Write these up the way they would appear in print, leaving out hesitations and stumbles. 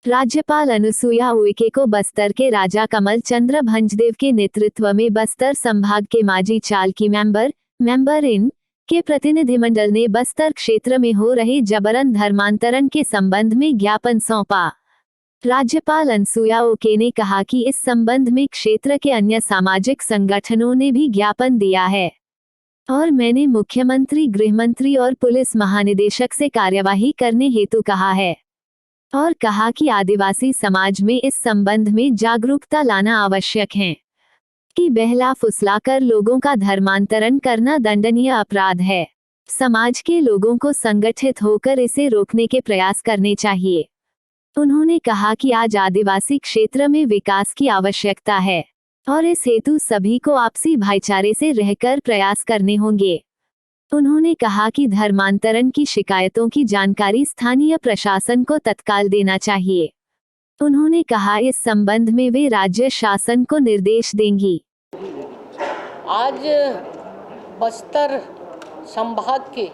राज्यपाल अनुसुईया उइके को बस्तर के राजा कमल चंद्र भंजदेव के नेतृत्व में बस्तर संभाग के माजी चालकी मेंबर इन के प्रतिनिधिमंडल ने बस्तर क्षेत्र में हो रहे जबरन धर्मांतरण के संबंध में ज्ञापन सौंपा। राज्यपाल अनुसुईया उइके ने कहा कि इस संबंध में क्षेत्र के अन्य सामाजिक संगठनों ने भी ज्ञापन दिया है और मैंने मुख्यमंत्री, गृहमंत्री और पुलिस महानिदेशक से कार्यवाही करने हेतु कहा है और कहा कि आदिवासी समाज में इस संबंध में जागरूकता लाना आवश्यक है कि बहला फुसलाकर लोगों का धर्मांतरण करना दंडनीय अपराध है। समाज के लोगों को संगठित होकर इसे रोकने के प्रयास करने चाहिए। उन्होंने कहा कि आज आदिवासी क्षेत्र में विकास की आवश्यकता है और इस हेतु सभी को आपसी भाईचारे से रहकर प्रयास करने होंगे। उन्होंने कहा कि धर्मांतरण की शिकायतों की जानकारी स्थानीय प्रशासन को तत्काल देना चाहिए। उन्होंने कहा इस संबंध में वे राज्य शासन को निर्देश देंगी। आज बस्तर संभाग के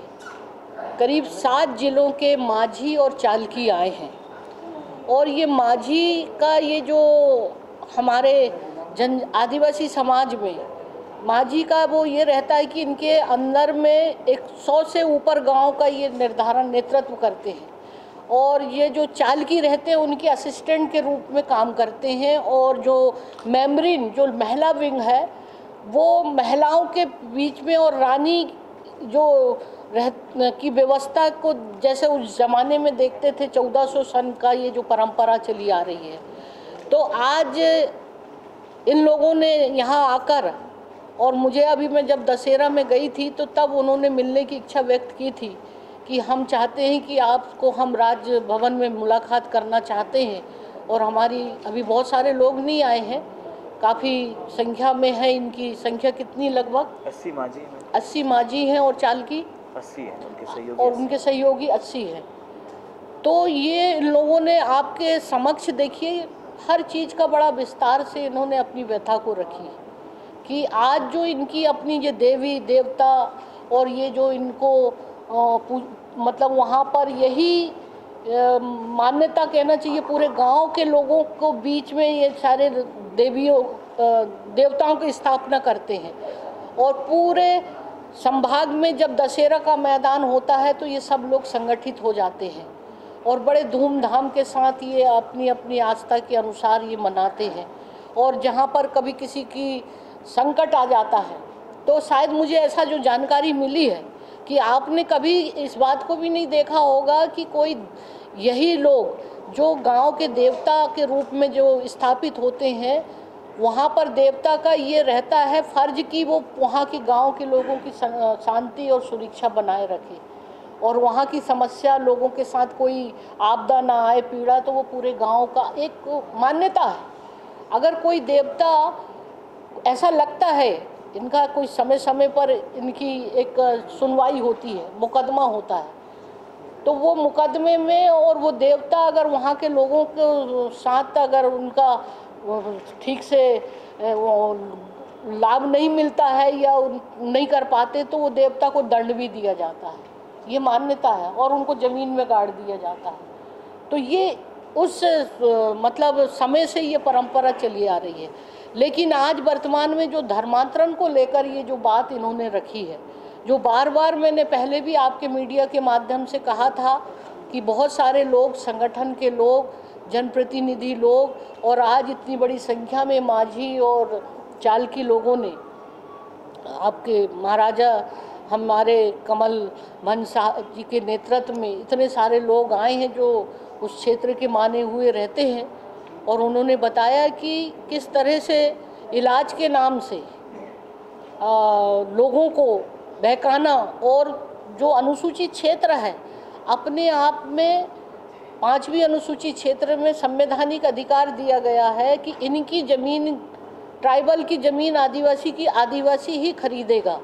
करीब 7 जिलों के माझी और चालकी आए हैं और ये माझी का ये जो हमारे आदिवासी समाज में माझी का वो ये रहता है कि इनके अंदर में 100 से ऊपर गांव का ये नेतृत्व करते हैं और ये जो चालकी रहते हैं उनके असिस्टेंट के रूप में काम करते हैं और जो मेम्बरिन जो महिला विंग है वो महिलाओं के बीच में और रानी जो की व्यवस्था को जैसे उस ज़माने में देखते थे 1400 सन का ये जो परंपरा चली आ रही है। तो आज इन लोगों ने यहाँ आकर और मुझे अभी मैं जब दशहरा में गई थी तो तब उन्होंने मिलने की इच्छा व्यक्त की थी कि हम चाहते हैं कि आपको हम राज भवन में मुलाकात करना चाहते हैं और हमारी अभी बहुत सारे लोग नहीं आए हैं, काफ़ी संख्या में है। इनकी संख्या कितनी? लगभग 80 माझी हैं और चालकी 80 है और उनके सहयोगी 80 हैं। तो ये इन लोगों ने आपके समक्ष देखिए हर चीज़ का बड़ा विस्तार से इन्होंने अपनी व्यथा को रखी कि आज जो इनकी अपनी ये देवी देवता और ये जो इनको मतलब वहाँ पर यही मान्यता कहना चाहिए पूरे गांव के लोगों को बीच में ये सारे देवताओं की स्थापना करते हैं और पूरे संभाग में जब दशहरा का मैदान होता है तो ये सब लोग संगठित हो जाते हैं और बड़े धूमधाम के साथ ये अपनी अपनी आस्था के अनुसार ये मनाते हैं। और जहाँ पर कभी किसी की संकट आ जाता है तो शायद मुझे ऐसा जो जानकारी मिली है कि आपने कभी इस बात को भी नहीं देखा होगा कि कोई यही लोग जो गांव के देवता के रूप में जो स्थापित होते हैं वहाँ पर देवता का ये रहता है फर्ज कि वो वहाँ के गांव के लोगों की शांति और सुरक्षा बनाए रखे और वहाँ की समस्या लोगों के साथ कोई आपदा ना आए, पीड़ा, तो वो पूरे गांव का एक मान्यता है। अगर कोई देवता ऐसा लगता है इनका कोई समय समय पर इनकी एक सुनवाई होती है, मुकदमा होता है, तो वो मुकदमे में और वो देवता अगर वहाँ के लोगों के साथ अगर उनका ठीक से लाभ नहीं मिलता है या नहीं कर पाते तो वो देवता को दंड भी दिया जाता है, ये मान्यता है, और उनको ज़मीन में गाड़ दिया जाता है। तो ये उस मतलब समय से ये परंपरा चली आ रही है। लेकिन आज वर्तमान में जो धर्मांतरण को लेकर ये जो बात इन्होंने रखी है, जो बार बार मैंने पहले भी आपके मीडिया के माध्यम से कहा था कि बहुत सारे लोग, संगठन के लोग, जनप्रतिनिधि लोग और आज इतनी बड़ी संख्या में माझी और चालकी लोगों ने आपके महाराजा हमारे कमल भंज साहब जी के नेतृत्व में इतने सारे लोग आए हैं जो उस क्षेत्र के माने हुए रहते हैं और उन्होंने बताया कि किस तरह से इलाज के नाम से लोगों को बहकाना और जो अनुसूचित क्षेत्र है अपने आप में 5वीं अनुसूचित क्षेत्र में संवैधानिक अधिकार दिया गया है कि इनकी ज़मीन, ट्राइबल की ज़मीन आदिवासी ही खरीदेगा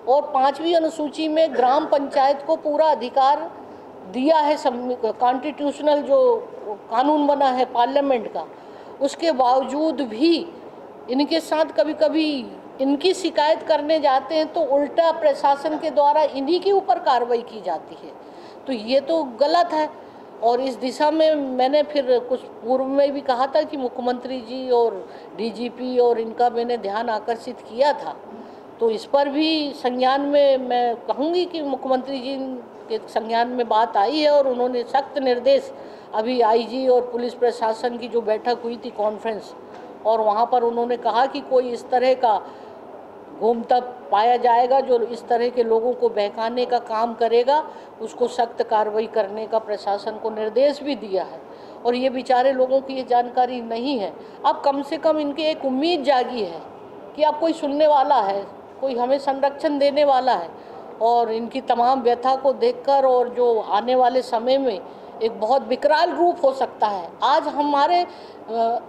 और 5वीं अनुसूची में ग्राम पंचायत को पूरा अधिकार दिया है। कॉन्स्टिट्यूशनल जो कानून बना है पार्लियामेंट का, उसके बावजूद भी इनके साथ कभी कभी इनकी शिकायत करने जाते हैं तो उल्टा प्रशासन के द्वारा इन्हीं के ऊपर कार्रवाई की जाती है। तो ये तो गलत है और इस दिशा में मैंने फिर कुछ पूर्व में भी कहा था कि मुख्यमंत्री जी और डीजीपी और इनका मैंने ध्यान आकर्षित किया था। तो इस पर भी संज्ञान में मैं कहूँगी कि मुख्यमंत्री जी के संज्ञान में बात आई है और उन्होंने सख्त निर्देश, अभी आईजी और पुलिस प्रशासन की जो बैठक हुई थी कॉन्फ्रेंस, और वहाँ पर उन्होंने कहा कि कोई इस तरह का घूमता पाया जाएगा जो इस तरह के लोगों को बहकाने का काम करेगा, उसको सख्त कार्रवाई करने का प्रशासन को निर्देश भी दिया है। और ये बेचारे लोगों की ये जानकारी नहीं है। अब कम से कम इनकी एक उम्मीद जागी है कि अब कोई सुनने वाला है, कोई हमें संरक्षण देने वाला है। और इनकी तमाम व्यथा को देखकर और जो आने वाले समय में एक बहुत विकराल रूप हो सकता है। आज हमारे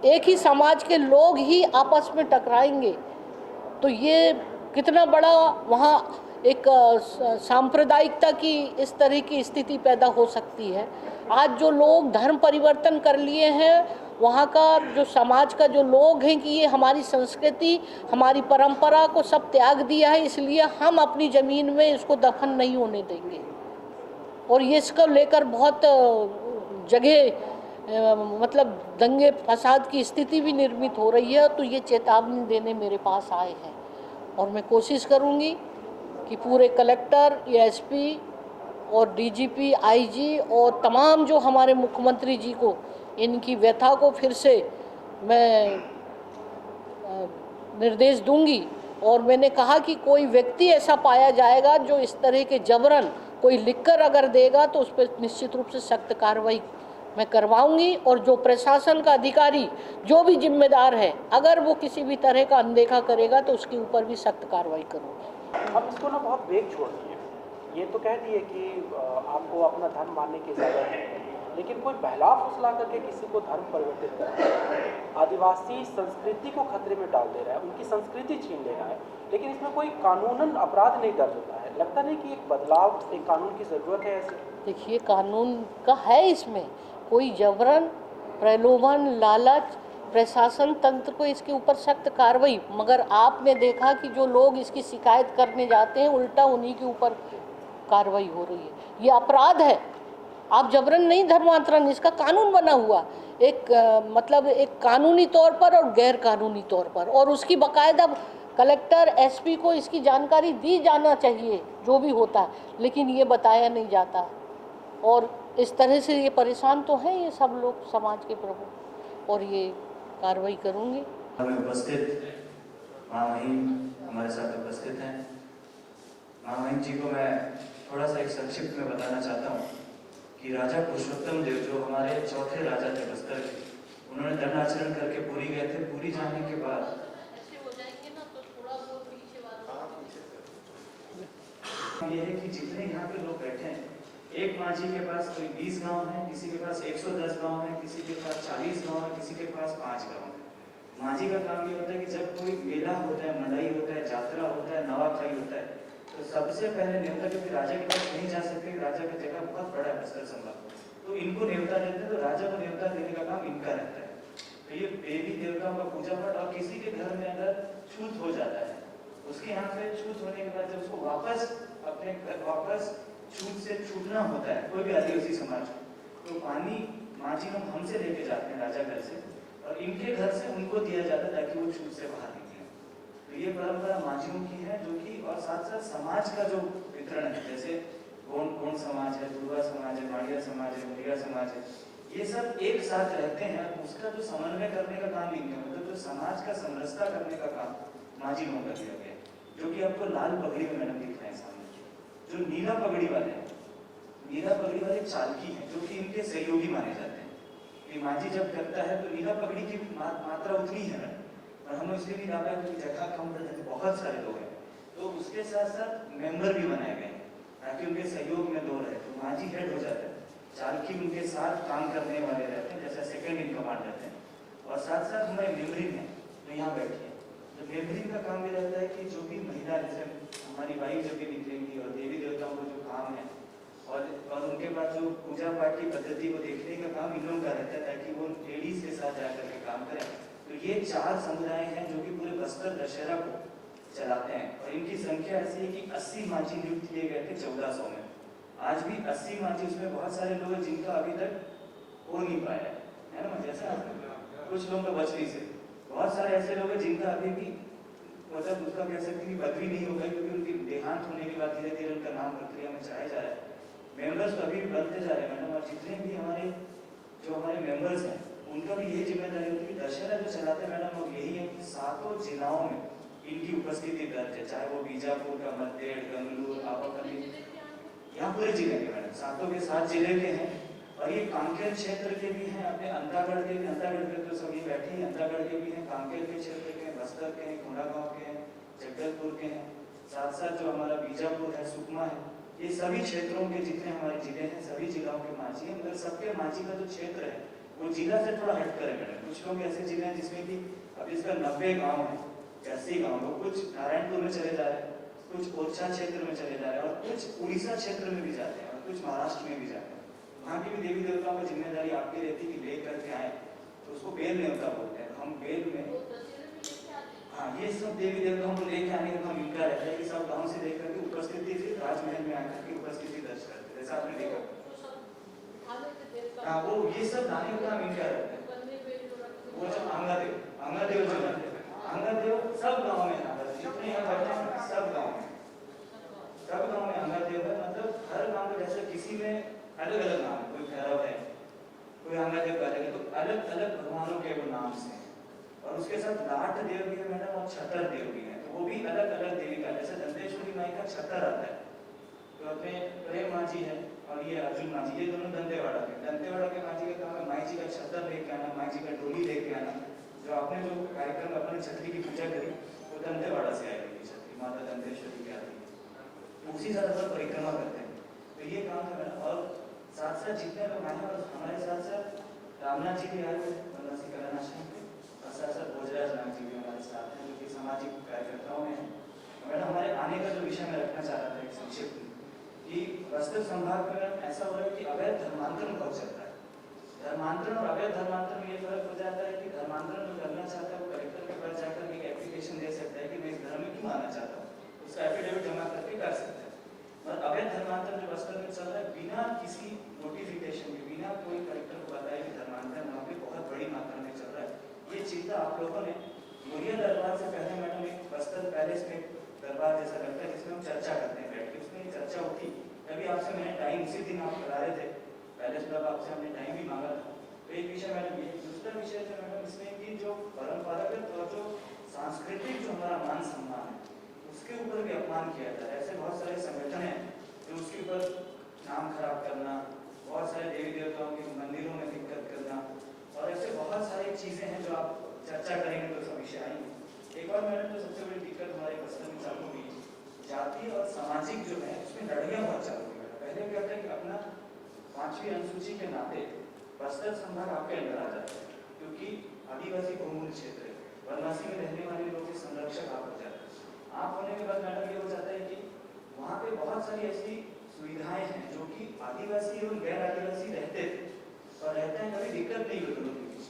एक ही समाज के लोग ही आपस में टकराएंगे तो ये कितना बड़ा वहाँ एक सांप्रदायिकता की इस तरह की स्थिति पैदा हो सकती है। आज जो लोग धर्म परिवर्तन कर लिए हैं, वहाँ का जो समाज का जो लोग हैं कि ये हमारी संस्कृति, हमारी परंपरा को सब त्याग दिया है, इसलिए हम अपनी ज़मीन में इसको दफन नहीं होने देंगे। और ये इसको लेकर बहुत जगह मतलब दंगे फसाद की स्थिति भी निर्मित हो रही है। तो ये चेतावनी देने मेरे पास आए हैं और मैं कोशिश करूँगी कि पूरे कलेक्टर, एसपी और डीजीपी, आईजी और तमाम जो हमारे मुख्यमंत्री जी को इनकी व्यथा को फिर से मैं निर्देश दूंगी। और मैंने कहा कि कोई व्यक्ति ऐसा पाया जाएगा जो इस तरह के जबरन कोई लिखकर अगर देगा तो उस पर निश्चित रूप से सख्त कार्रवाई मैं करवाऊंगी। और जो प्रशासन का अधिकारी जो भी जिम्मेदार है, अगर वो किसी भी तरह का अनदेखा करेगा तो उसके ऊपर भी सख्त कार्रवाई करूँगी। हम इसको ना बहुत वेग छोड़ दिए। ये तो कह दिए कि आपको अपना धर्म मानने की इजाज़त है, लेकिन कोई बहला फुसला करके किसी को धर्म परिवर्तित कर रहा है, आदिवासी संस्कृति को खतरे में डाल दे रहा है, उनकी संस्कृति छीन ले रहा है, लेकिन इसमें कोई कानूनन अपराध नहीं दर्ज होता है। लगता नहीं कि एक बदलाव, एक कानून की ज़रूरत है ऐसे? देखिए, कानून का है इसमें कोई जबरन, प्रलोभन, लालच, प्रशासन तंत्र को इसके ऊपर सख्त कार्रवाई। मगर आपने देखा कि जो लोग इसकी शिकायत करने जाते हैं उल्टा उन्हीं के ऊपर कार्रवाई हो रही है। ये अपराध है। आप जबरन नहीं धर्मांतरण, इसका कानून बना हुआ एक मतलब एक कानूनी तौर पर और गैर कानूनी तौर पर, और उसकी बाकायदा कलेक्टर, एसपी को इसकी जानकारी दी जाना चाहिए जो भी होता है, लेकिन ये बताया नहीं जाता। और इस तरह से ये परेशान तो हैं ये सब लोग, समाज के प्रमुख, और ये कार्रवाई करूँगी। हमें उपस्थित माँ महिम हमारे साथ उपस्थित हैं। माँ महिम जी को मैं थोड़ा सा एक संक्षिप्त में बताना चाहता हूँ कि राजा पुरुषोत्तम देव जो हमारे चौथे राजा थे बस्तर के, उन्होंने दंडाचरण करके पुरी गए थे। पुरी जाने के बाद ये है कि जितने यहाँ पे लोग बैठे हैं, एक माझी के पास कोई 20 गांव है, किसी के पास 110 गांव है, किसी के पास 40 गांव है, किसी के पास 5 गांव है। माझी का काम ये होता है कि जब कोई मेला होता है, मंडाई होता है, यात्रा होता है, नवाखाई होता है, तो सबसे पहले न्योता, क्योंकि राजा के पास नहीं जा सकते, राजा की जगह बहुत बड़ा है बस्तर संभाग, तो इनको न्योता देते हैं, तो राजा को न्योता देने का काम इनका रहता है। तो ये देवी देवताओं का पूजा पाठ, और किसी के घर में अगर छूत हो जाता है, उसके यहाँ पे छूत होने के बाद जब उसको वापस अपने घर वापस छूत से छूटना होता है, कोई भी आदिवासी समाज को, तो पानी माझी लोग हमसे लेके जाते हैं राजा घर से, और इनके घर से उनको दिया जाता है ताकि वो छूत से बाहर निकले। तो ये परंपरा माझियों की है, जो कि और साथ साथ समाज का जो वितरण है, जैसे गोंड समाज है, दुर्गा समाज है, माड़िया समाज है, मुरिया समाज है, ये सब एक साथ रहते हैं। उसका जो समन्वय करने का काम इनका, मतलब जो समाज का समरसता करने का काम माझी लोगों का दिया गया, जो कि आपको लाल पगड़ी में मैडम दिख रहे हैं सामने। जो नीला पगड़ी वाले हैं, नीला पगड़ी वाले चालकी हैं, जो कि इनके सहयोगी माने जाते हैं। कि माझी जब करता है तो नीला पगड़ी की मात्रा उतनी है, और हमें उसके लिए ज्यादा जगह कम रहती है, बहुत सारे लोग हैं, तो उसके साथ साथ मेंबर भी बनाए गए ताकि उनके सहयोग में दो रहे। तो माझी हेड हो जाता है, चालकी उनके साथ काम करने वाले रहते हैं, जैसा सेकेंड इन कमांड रहते हैं, और साथ साथ हमारे मेमरिन है जो यहाँ बैठी है। तो मेमरिन का काम ये रहता है कि जो भी महिला, जैसे हमारी वाइफ जब भी निकलेंगी, और देवी देवताओं का जो काम है, और उनके बाद जो पूजा पाठ की पद्धति को देखने का काम इन लोगों का रहता है, ताकि वो लेडीज के साथ जाकर के काम करें। तो ये 4 समुदाय हैं जो कि पूरे बस्तर दशहरा को चलाते हैं, और इनकी संख्या ऐसी है कि 80 माझी नियुक्त किए गए थे 1400 में। आज भी 80 माझी, उसमें बहुत सारे लोग हैं जिनका अभी तक हो नहीं पाया है ना। जैसा कुछ लोग तो बच नहीं से, बहुत सारे ऐसे लोग हैं जिनका अभी भी मतलब उसका कह सकते हैं बदली नहीं होगा, क्योंकि उनकी देहांत होने के बाद धीरे धीरे उनका नाम प्रक्रिया में चढ़ाया जा रहा है। मेंबर्स तो अभी भी बढ़ते जा रहे हैं मैडम, और जितने भी हमारे मेंबर्स हैं उनका भी यही जिम्मेदारी होती है कि दशहरा जो चलाते हैं मैडम, वो यही है कि सातों जिलाओं में इनकी उपस्थिति दर्ज है, चाहे वो बीजापुर का, मध्य, गंगलूर, आपाकली, यहाँ पूरे जिले के मैडम, सातों के 7 जिले के हैं। और ये कांकेर क्षेत्र के भी हैं, अपने अंतागढ़ के भी, अंतागढ़ के तो सभी बैठे हैं, अंतागढ़ के भी हैं, कांकेर के क्षेत्र के हैं, बस्तर के हैं, कोंडागांव के हैं, जगदलपुर के हैं, साथ साथ जो हमारा बीजापुर है, सुकमा है, ये सभी क्षेत्रों के जितने हमारे जिले हैं सभी जिलों के माझी हैं। मगर सबके माझी का जो क्षेत्र है वो जिला से थोड़ा हट कर है मैडम। कुछ लोग ऐसे जिले हैं जिसमें कि अब इसका 90 गाँव है, 80 गाँव, कुछ नारायणपुर में चले जा रहे हैं, कुछ ओरछा क्षेत्र में चले जा रहे हैं, और कुछ उड़ीसा क्षेत्र में भी जाते हैं, और कुछ महाराष्ट्र में भी जाते हैं। वहाँ की भी देवी देवताओं की जिम्मेदारी आपकी रहती है कि ले करके आए, तो उसको बेल नेवता बोलते हैं। हम बेल में हाँ ये सब देवी देवताओं को लेकर आने का इनका रहता है कि सब गाँव से लेकर के उपस्थिति से राजमहल में आकर के उपस्थिति दर्ज करते हैं, जैसा आपने देखा। हाँ वो ये सब लाने का इनका रहता है। वो जो आंगादेव जो रहते हैं, आंगादेव सब गाँव में जितने यहाँ बैठे हैं सब गाँव में आंगादेव है। मतलब हर गाँव में जैसे किसी में अलग अलग नाम है, कोई भैरव है, कोई आंगादेव का अलग है, तो अलग अलग भगवानों के वो नाम से। और उसके साथ लाट देव भी है मैडम, और छतर देव भी है, तो वो भी अलग अलग देवी का, जैसे दंतेश्वरी माई का छतर आता है, तो अपने प्रेम माझी है, और ये अर्जुन माझी, ये दोनों दंतेवाड़ा के माझी का काम है माई जी का छतर लेके आना, माई जी का डोली लेके आना। जो आपने जो कार्यक्रम अपने छतरी की पूजा करी वो दंतेवाड़ा से आई थी, छतरी माता दंतेश्वरी की आती है, उसी ज्यादातर परिक्रमा करते हैं। तो ये काम है मैडम। और साथ साथ जितने लोग आए हैं हमारे साथ साथ रामनाथ जी भी आए हुए बनवासी कलानाश्रम के, और साथ साथ भोजराज नाथ जी भी हमारे साथ हैं, जो कि सामाजिक कार्यकर्ताओं में हैं। मैडम हमारे आने का जो विषय मैं रखना चाह रहा था एक संक्षिप्त में, कि बस्तर संभाग में ऐसा हो रहा है कि अवैध धर्मांतरण बहुत चल रहा है। धर्मांतरण और अवैध धर्मांतरण में ये फर्क हो जाता है कि धर्मांतरण जो करना चाहता है वो कलेक्टर के पास जाकर एक एप्लीकेशन दे सकता है कि मैं इस धर्म में क्यों आना चाहता हूँ, उसका एफिडेविट जमा करके कर सकता है। और अवैध धर्मांतरण जो बस्तर में चल रहा है बिना किसी नोटिफिकेशन के, बिना कोई कलेक्टर को बताया कि धर्मांतरण वहाँ पे बहुत बड़ी मात्रा में चल रहा है, ये चिंता आप लोगों ने मुरिया दरबार से पहले मैडम एक बस्तर पैलेस में दरबार जैसा लगता है जिसमें हम चर्चा करते हैं बैठ के, उसमें चर्चा उठी। तभी आपसे मैंने टाइम उसी दिन आप करा रहे थे पैलेस क्लब, आपसे हमने टाइम भी मांगा था। तो एक विषय मैडम ये, दूसरा विषय जो मैडम इसमें कि जो परंपरागत और जो सांस्कृतिक जो हमारा मान सम्मान है उसके ऊपर भी अपमान किया जाता है। ऐसे बहुत सारे संगठन हैं जो उसके ऊपर नाम खराब करना, बहुत सारे देवी देवताओं के मंदिरों में दिक्कत करना, और ऐसे बहुत सारी चीजें हैं जो आप चर्चा करेंगे तो सब विषय आएंगे। एक और मैडम जो सबसे बड़ी दिक्कत हमारे बस्तर में चालू हुई, जाति और सामाजिक जो है उसमें लड़ाइयाँ बहुत चालू हुई। पहले क्या था कि अपना 5वीं अनुसूची के नाते बस्तर संभाग आपके अंदर आ जाता है, क्योंकि आदिवासी बहुमूल्य क्षेत्र है, वनवासी में रहने वाले लोगों के संरक्षक आप हो जाते हैं। आप होने के बाद मैडम ये हो जाता है कि वहाँ पे बहुत सारी ऐसी सुविधाएं हैं जो कि आदिवासी एवं गैर आदिवासी रहते थे और रहते हैं, कभी दिक्कत नहीं हुई दोनों के बीच।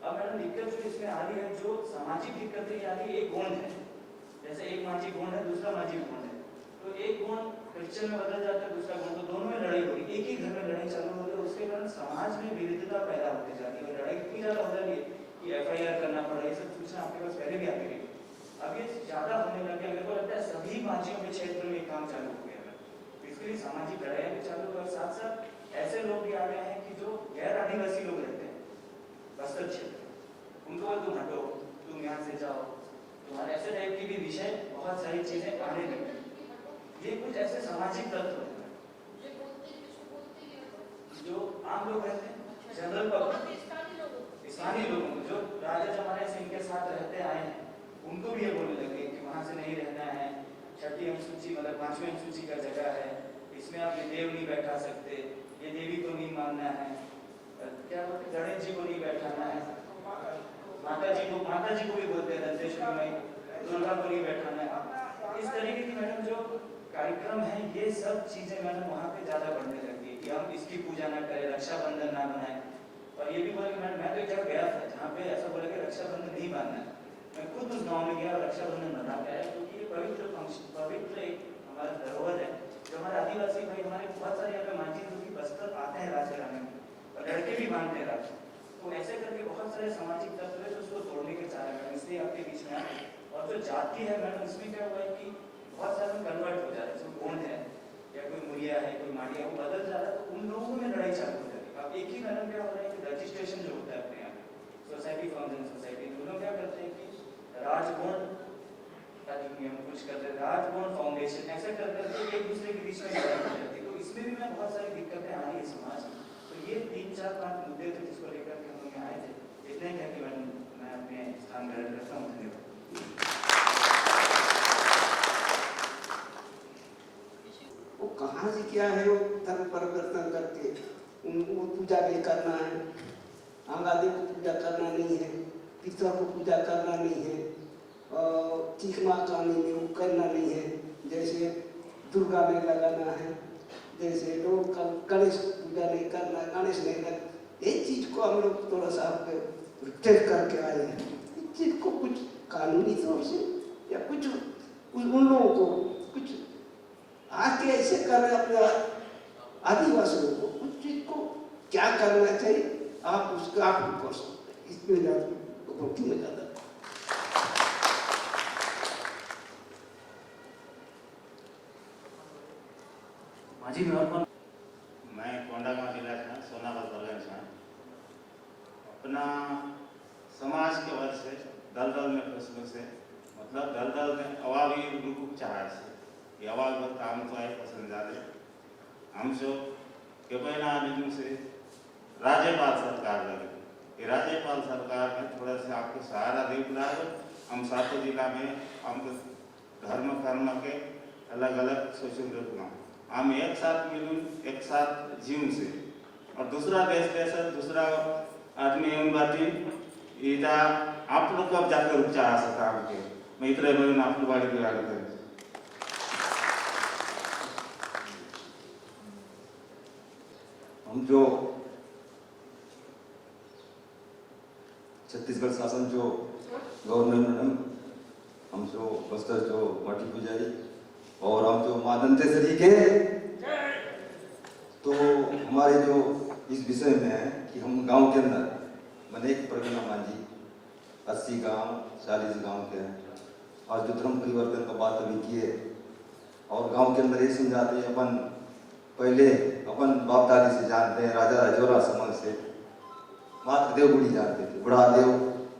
अब मैडम दिक्कत जो इसमें आ रही है, जो सामाजिक दिक्कत ये आ रही है, एक गोंड है, जैसे एक माझी गोंड है, दूसरा माझी गोंड है, तो एक गोंड क्रिश्चियन में बदल जाता है, दूसरा गोंड, तो दोनों में लड़ाई हो रही है, एक ही घर में लड़ाई चालू हो रही है। उसके कारण समाज में विविधता पैदा होती जा रही है, और लड़ाई इतनी ज्यादा हो रही है कि FIR करना पड़ रहा है। ये सब सूचना आपके पास पहले भी आती रही, अब ये ज्यादा होने लगे। मेरे को लगता है सभी माझियों के क्षेत्र में काम चालू हो गया है, तो इसके लिए सामाजिक लड़ाइयाँ भी चालू है। और साथ साथ ऐसे लोग भी आ गए हैं कि जो गैर आदिवासी लोग रहते हैं बस्तर क्षेत्र, उनको तुम हटो, तुम यहाँ से जाओ, तुम्हारे ऐसे टाइप की भी विषय बहुत सारी चीजें आने लगी। ये कुछ ऐसे सामाजिक तत्व हैं जो आम लोग रहते हैं, जनरल पब्लिक, स्थानीय लोगों को जो राजा जमाने से इनके साथ रहते आए हैं, उनको भी ये बोलने लगे कि वहां से नहीं रहना है, 6ठी अनुसूची मतलब 5वीं अनुसूची का जगह है, इसमें आप ये देव नहीं बैठा सकते, ये देवी को नहीं मानना है, क्या बोलते, गणेश जी को नहीं बैठाना है, माता जी को भी बोलते हैं दंतेश्वरी माई, दुर्गा को नहीं बैठाना है। इस तरीके की मैडम जो कार्यक्रम है, ये सब चीजें मैडम वहाँ पे ज्यादा बढ़ने लगी कि हम इसकी पूजा ना करें, रक्षाबंधन ना बनाए। और ये भी बोला कि मैडम मैं तो एक जगह गया था जहाँ पे ऐसा बोला कि रक्षाबंधन नहीं बांधना है, मैं खुद उस गाँव में गया और रक्षाबंधन बना के आया, क्योंकि ये पवित्र एक हमारा धरोहर है जो हमारे आदिवासी भाई, हमारे बहुत सारे यहाँ पे मांझी जो कि बस्तर आते हैं राज कराने में, और लड़के भी मानते हैं राज। तो ऐसे करके बहुत सारे सामाजिक तत्व है जो उसको तोड़ने के चाह रहे हैं, इसलिए आपके बीच में आए। और जो जाति है मैडम, इसमें क्या हुआ है कि बहुत सारे कन्वर्ट हो जा रहे हैं, जो गोंड है या कोई मुरिया है, कोई माड़िया, वो बदल जा रहा है, तो उन लोगों में लड़ाई चालू हो जाती है। अब एक ही कारण क्या हो रहा है कि रजिस्ट्रेशन जो होता है अपने यहाँ सोसाइटी फाउंडेशन सोसाइटी, तो लोग क्या करते हैं कि राजभवन अधिनियम कुछ करते हैं, राजभवन फाउंडेशन, ऐसे कर करके एक दूसरे के बीच में लड़ाई हो जाती है। तो इसमें भी मैं बहुत सारी दिक्कतें आ रही है समाज में। तो ये 3-4-5 मुद्दे थे जिसको लेकर के हम लोग यहाँ आए थे। इतने ही है कि मैं अपने स्थान ग्रहण करता हूँ। धन्यवाद। वो कहाँ से क्या है, वो धर्म परिवर्तन करके उनको पूजा नहीं करना है, आंगादे को पूजा करना नहीं है, पितर को पूजा करना नहीं है, चीख माँ कानी में वो करना नहीं है, जैसे दुर्गा में लगाना है, जैसे लोग गणेश पूजा नहीं करना, गणेश नहीं करना। ये चीज़ को हम लोग थोड़ा सा टेस्ट करके आए हैं। इस चीज़ को कुछ कानूनी तौर से या कुछ उन लोगों को कुछ आके ऐसे कर रहे अपने आदिवासियों को, उस चीज को क्या करना चाहिए, आप उसका आप कर सकते हैं। इसमें ज्यादा माझी में और कौन? मैं कोंडागांव जिला का सोनाबाद बलगंज का अपना समाज के वजह से दलदल में फंसने से, मतलब दलदल में अवावी ग्रुप चाहे से ये अवाज बहुत काम तो है पसंद जाते हम जो के पहला आदमी से राज्यपाल सरकार लगे, ये राज्यपाल सरकार में थोड़ा सा आपको सहारा दे रहा है। हम सातों जिला में हम धर्म कर्म के अलग अलग सोचते हैं, हम एक साथ मिलूं एक साथ जीवन से, और दूसरा देश कैसे दूसरा आदमी हम बाती इधर आप लोग कब जाकर उपचार आ सकता है। मैं इतने मिलूं आप लोग बाड़ी बिगाड़ कर हम जो छत्तीसगढ़ शासन जो गवर्नर मैडम, हम जो बस्तर जो माटी पुजारी और हम जो मां दंतेश्वरी के, तो हमारे जो इस विषय में है कि हम गांव के अंदर मैंने एक परगना मांझी 80 गांव 40 गांव के हैं, और जो धर्म परिवर्तन का बात अभी किए, और गांव के अंदर ये समझाते हैं अपन पहले अपन बाप दादी से जानते हैं, राजा राजौरा समाज से मात्र देव बुढ़ी जानते थे, बुढ़ा देव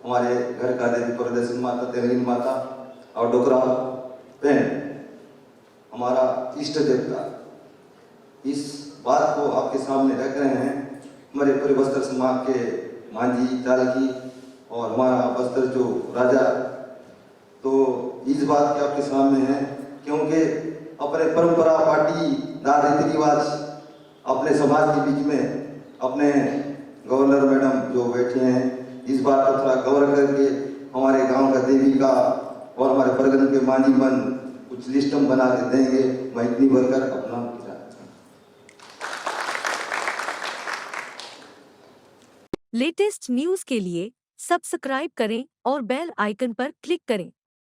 हमारे घर का देवी प्रदर्शन माता तेरहीन माता, और डोकरा बहन हमारा इष्ट देवता। इस बात को आपके सामने रख रहे हैं हमारे पूरे बस्तर समाज के मांझी चालकी और हमारा बस्तर जो राजा, तो इस बात के आपके सामने है क्योंकि अपने परंपरा पार्टी दार रीति रिवाज अपने समाज के बीच में अपने गवर्नर मैडम जो बैठे हैं, इस बात को थोड़ा कवर करके हमारे गांव का देवी का और हमारे परगन के मानी मन कुछ लिस्ट हम बना के देंगे। मैं इतनी बढ़कर अपना लेटेस्ट न्यूज के लिए सब्सक्राइब करें और बेल आइकन पर क्लिक करें।